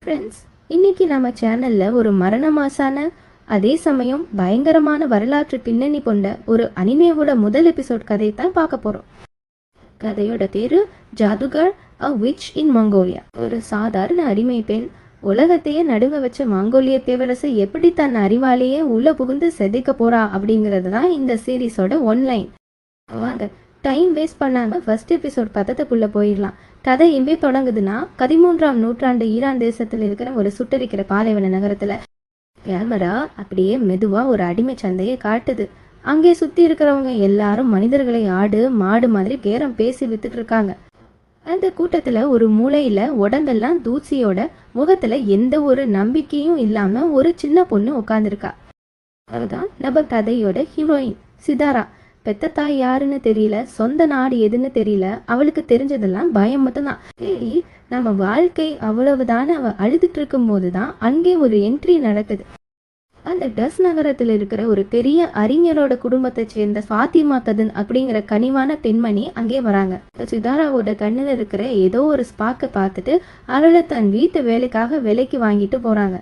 Friends, இன்னைக்கு நம்ம சேனல்ல ஒரு மரண மாசான அதே சமயம் பயங்கரமான வரலாற்று பின்னணி கொண்ட ஒரு அனிமேவோட முதல் எபிசோட் கதையை தான் பார்க்க போறோம். கதையோட பேரு ஜாதுகர் அ விச் இன் மங்கோலியா. ஒரு சாதாரண அடிமை பெண் உலகத்தையே நடுங்க வச்ச மங்கோலிய பேரரசை எப்படி தன் அறிவாலேயே உள்ள புகுந்து செதைக்க போறா அப்படிங்கிறது தான் இந்த சீரீஸோட ஒன்லைன். வாங்க டைம் வேஸ்ட் பண்ணாம ஃபர்ஸ்ட் எபிசோட் பதத்துக்குள்ள போயிடலாம். கதை எங்கே தொடங்குதுன்னா 13ஆம் நூற்றாண்டு ஈரான் தேசத்தில் இருக்கிற ஒரு சுட்டரிக்கிற பாலைவன நகரத்துல கேமரா அப்படியே மெதுவா ஒரு அடிமை சந்தையை காட்டுது. அங்கே சுத்தி இருக்கிறவங்க எல்லாரும் மனிதர்களை ஆடு மாடு மாதிரி பேரம் பேசி வித்துட்டு இருக்காங்க. அந்த கூட்டத்துல ஒரு மூலையில உடம்பெல்லாம் தூசியோட முகத்துல எந்த ஒரு நம்பிக்கையும் இல்லாம ஒரு சின்ன பொண்ணு உட்காந்துருக்கா. அதுதான் நம்ம கதையோட ஹீரோயின் சிதாரா. பெத்த தாய் யாருன்னு தெரியல, சொந்த நாடு எதுன்னு தெரியல, அவளுக்கு தெரிஞ்சதெல்லாம் பயம் மட்டும்தான். சரி, நம்ம வாழ்க்கை அவ்வளவுதான அவ அழுதுட்டு இருக்கும் போதுதான் அங்கே ஒரு என்ட்ரி நடக்குது. அந்த டஸ் நகரத்தில் இருக்கிற ஒரு பெரிய அறிஞரோட குடும்பத்தை சேர்ந்த ஃபாத்திமா கதன் அப்படிங்கிற கனிவான பெண்மணி அங்கே வராங்க. சிதாராவோட கண்ணில் இருக்கிற ஏதோ ஒரு ஸ்பாக்கை பார்த்துட்டு அவளை தன் வீட்டு வேலைக்காக விலைக்கு வாங்கிட்டு போறாங்க.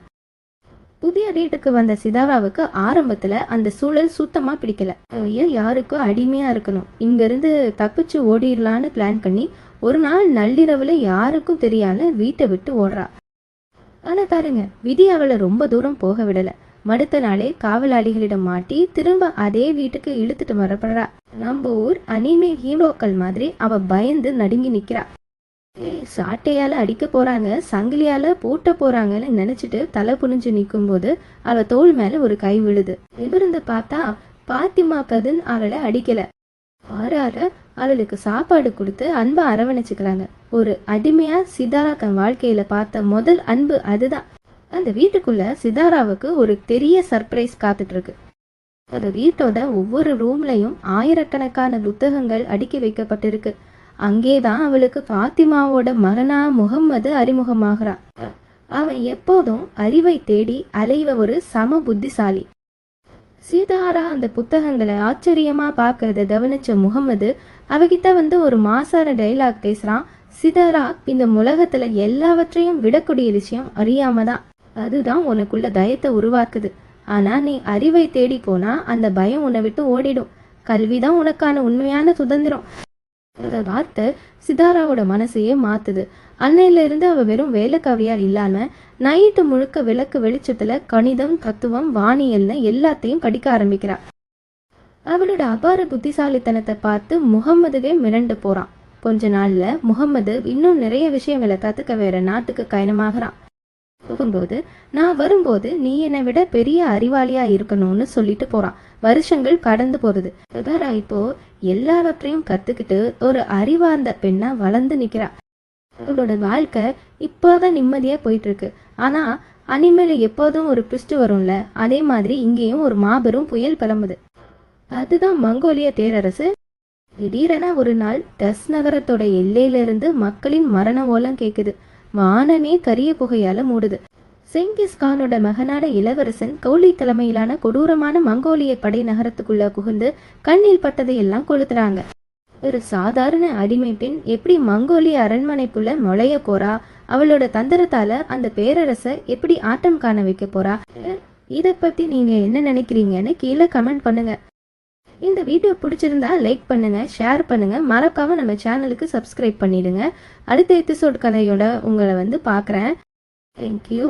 புதிய வீட்டுக்கு வந்த சிதாராவுக்கு ஆரம்பத்துல அந்த சூழல் சுத்தமா பிடிக்கல. யாருக்கும் அடிமையா இருக்கணும், இங்க இருந்து தப்பிச்சு ஓடிடலான்னு பிளான் பண்ணி ஒரு நாள் நள்ளிரவுல யாருக்கும் தெரியாம வீட்டை விட்டு ஓடுறா. ஆனா பாருங்க, விதி அவளை ரொம்ப தூரம் போக விடல. மடுத்த நாளே காவலாளிகளிடம் மாட்டி திரும்ப அதே வீட்டுக்கு இழுத்துட்டு வரப்படுறா. நம்ம ஊர் அனிமே ஹீரோக்கள் மாதிரி அவ பயந்து நடுங்கி நிக்கிறா. சாட்டையால அடிக்க போறாங்க, சங்கிலியால பூட்ட போறாங்கன்னு நினைச்சிட்டு தலை புனிஞ்சு நிற்கும் போது அவ தோல் மேல ஒரு கை விழுது. இருந்து பார்த்தா பாத்திமா கதன் அவளை அடிக்கல, மாறாக அவளுக்கு சாப்பாடு கொடுத்து அன்பை அரவணைச்சுக்கிறாங்க. ஒரு அடிமையா சிதாரா தன் வாழ்க்கையில பார்த்த முதல் அன்பு அதுதான். அந்த வீட்டுக்குள்ள சிதாராவுக்கு ஒரு பெரிய சர்ப்ரைஸ் காத்துட்டு இருக்கு. அந்த வீட்டோட ஒவ்வொரு ரூம்லயும் ஆயிரக்கணக்கான புத்தகங்கள் அடுக்கி வைக்கப்பட்டிருக்கு. அங்கேதான் அவளுக்கு பாத்திமாவோட மகனா முகம்மது அறிமுகமாகிறான். அவன் எப்போதும் அறிவை தேடி அலைவ ஒரு சம புத்திசாலி. சீதாரா அந்த புத்தகங்களை ஆச்சரியமா பார்க்கறத கவனிச்ச முகம்மது அவகிட்ட ஒரு மாசான டைலாக் பேசுறான். சீதாரா, இந்த உலகத்துல எல்லாவற்றையும் விடக்கூடிய விஷயம் அறியாமதான். அதுதான் உனக்குள்ள பயத்தை உருவாக்குது. ஆனா நீ அறிவை தேடி போனா அந்த பயம் உன்னை விட்டு ஓடிடும். கல்விதான் உனக்கான உண்மையான சுதந்திரம். அந்த வார்த்தை சிதாராவோட மனசையே மாத்துது. அன்னையில இருந்து அவ வெறும் வேலைக்காவியா இல்லாம நைட்டு முழுக்க விளக்கு வெளிச்சத்துல கணிதம், தத்துவம், வானியல்னு எல்லாத்தையும் படிக்க ஆரம்பிக்கிறா. அவளோட அபார புத்திசாலித்தனத்தை பார்த்து முகம்மதுவே மிரண்டு போறான். கொஞ்ச நாள்ல முகம்மது இன்னும் நிறைய விஷயங்களை கத்துக்க வேற நாட்டுக்கு பயணமாகறான். போகும்போது, நான் வரும்போது நீ என்னை விட பெரிய அறிவாளியா இருக்கணும்னு சொல்லிட்டு போறான். வருஷங்கள் கடந்து போறது. சிதாரா இப்போ எல்லாவற்றையும் கத்துக்கிட்டு ஒரு அறிவார்ந்த பெண்ணா வளர்ந்து நிக்கிறா. அவளோட வாழ்க்கை இப்போதான் நிம்மதியா போயிட்டு இருக்கு. ஆனா அனிமேல எப்போதும் ஒரு ட்விஸ்ட் வரும்ல, அதே மாதிரி இங்கேயும் ஒரு மாபெரும் புயல் கிளம்புது. அதுதான் மங்கோலிய பேரரசு. திடீரென ஒரு நாள் டஸ் நகரத்தோட எல்லையில இருந்து மக்களின் மரண ஓலம் கேக்குது. வானமே கரிய புகையால மூடுது. செங்கிஸ் கானோட மகனான இளவரசன் கௌலி தலைமையிலான கொடூரமான மங்கோலிய படை நகரத்துக்குள்ள புகுந்து கண்ணில் பட்டதை எல்லாம் கொளுத்துறாங்க. ஒரு சாதாரண அடிமை பெண் எப்படி மங்கோலிய அரண்மனைக்குள்ள நுழைய போறா, அவளோட தந்திரத்தால அந்த பேரரசை எப்படி ஆட்டம் காண வைக்க போறா, இதை பத்தி நீங்க என்ன நினைக்கிறீங்கன்னு கீழே கமெண்ட் பண்ணுங்க. இந்த வீடியோ பிடிச்சிருந்தா லைக் பண்ணுங்க, ஷேர் பண்ணுங்க, மறக்காம நம்ம சேனலுக்கு சப்ஸ்கிரைப் பண்ணிடுங்க. அடுத்த எபிசோட் கதையோட உங்களை பார்க்குறேன். தேங்க்யூ.